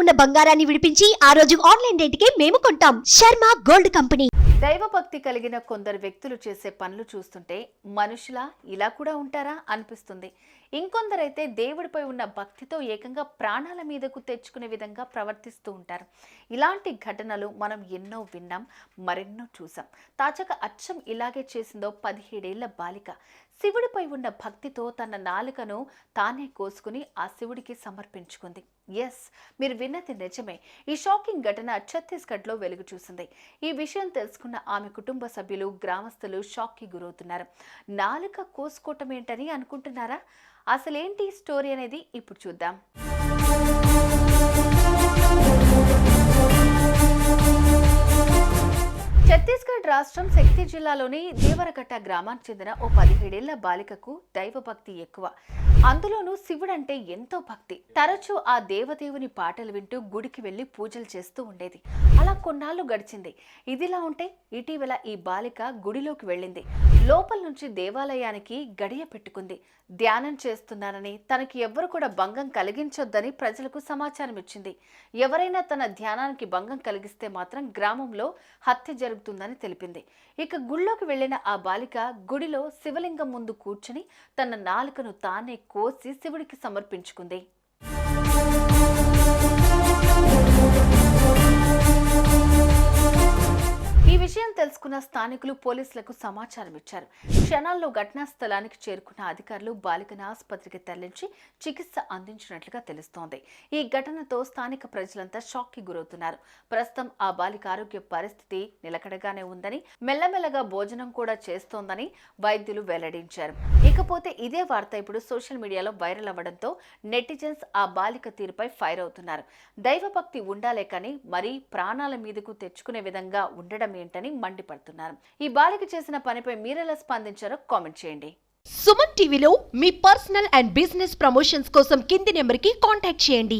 ఉన్న బంగారాన్ని విడిపించి ఆ రోజు ఆన్లైన్ రేటుకే మేము కొంటాం. Sharma gold company. దైవభక్తి కలిగిన కొందరు వ్యక్తులు చేసే పనులు చూస్తుంటే మనుషులా ఇలా కూడా ఉంటారా అనిపిస్తుంది. ఇంకొందరైతే దేవుడిపై ఉన్న భక్తితో ఏకంగా ప్రాణాల మీదకు తెచ్చుకునే విధంగా ప్రవర్తిస్తూ ఉంటారు. ఇలాంటి ఘటనలు మనం ఎన్నో విన్నాం, మరెన్నో చూసాం. తాజాగా అచ్చం ఇలాగే చేసిందో 17 ఏళ్ల బాలిక. శివుడిపై ఉన్న భక్తితో తన నాలుకను తానే కోసుకుని ఆ శివుడికి సమర్పించుకుంది. ఎస్, మీరు విన్నది నిజమే. ఈ షాకింగ్ ఘటన ఛత్తీస్గఢ్లో వెలుగు చూసింది. ఈ విషయం తెలుసుకున్న ఆమె కుటుంబ సభ్యులు, గ్రామస్తులు షాక్కి గురవుతున్నారు. నాలుక కోసుకోవటం ఏంటని అనుకుంటున్నారా? అసలేంటి స్టోరీ అనేది ఇప్పుడు చూద్దాం. ఛత్తీస్గఢ్ రాష్ట్రం శక్తి జిల్లాలోని దేవరగట్ట గ్రామానికి చెందిన ఓ 17 ఏళ్ల బాలికకు దైవభక్తి ఎక్కువ. అందులోనూ శివుడంటే ఎంతో భక్తి. తరచూ ఆ దేవదేవుని పాటలు వింటూ గుడికి వెళ్లి పూజలు చేస్తూ ఉండేది. అలా కొన్నాళ్లు గడిచింది. ఇదిలా ఉంటే ఇటీవల ఈ బాలిక గుడిలోకి వెళ్ళింది. లోపల నుంచి దేవాలయానికి గడియ పెట్టుకుంది. ధ్యానం చేస్తున్నానని, తనకి ఎవ్వరు కూడా భంగం కలిగించొద్దని ప్రజలకు సమాచారం ఇచ్చింది. ఎవరైనా తన ధ్యానానికి భంగం కలిగిస్తే మాత్రం గ్రామంలో హత్య జరుగుతుందని తెలిపింది. ఇక గుళ్ళోకి వెళ్లిన ఆ బాలిక గుడిలో శివలింగం ముందు కూర్చుని తన నాలుకను తానే కోసి శివుడికి సమర్పించుకుంది. ఈ విషయం తెలుసుకున్న స్థానికులు పోలీసులకు సమాచారం ఇచ్చారు. క్షణాల్లో ఘటనా స్థలానికి చేరుకున్న అధికారులు బాలికను ఆసుపత్రికి తరలించి చికిత్స అందించినట్లుగా తెలుస్తోంది. ఈ ఘటనతో స్థానిక ప్రజలంతా షాక్ కి గురవుతున్నారు. ప్రస్తుతం ఆ బాలిక ఆరోగ్య పరిస్థితి నిలకడగానే ఉందని, మెల్లమెల్లగా భోజనం కూడా చేస్తోందని వైద్యులు వెల్లడించారు. ఇకపోతే ఇదే వార్త ఇప్పుడు సోషల్ మీడియాలో వైరల్ అవ్వడంతో నెటిజన్స్ ఆ బాలిక తీరుపై ఫైర్ అవుతున్నారు. దైవభక్తి ఉండాలే కానీ మరీ ప్రాణాల మీదకు తెచ్చుకునే విధంగా ఉండడం ఏంటని మండిపడుతున్నారు. ఈ బాలిక చేసిన పనిపై మీరెలా స్పందించారో కామెంట్ చేయండి. సుమన్ టీవీలో మీ పర్సనల్ అండ్ బిజినెస్ ప్రమోషన్స్ కోసం కింది నెంబర్కి కాంటాక్ట్ చేయండి.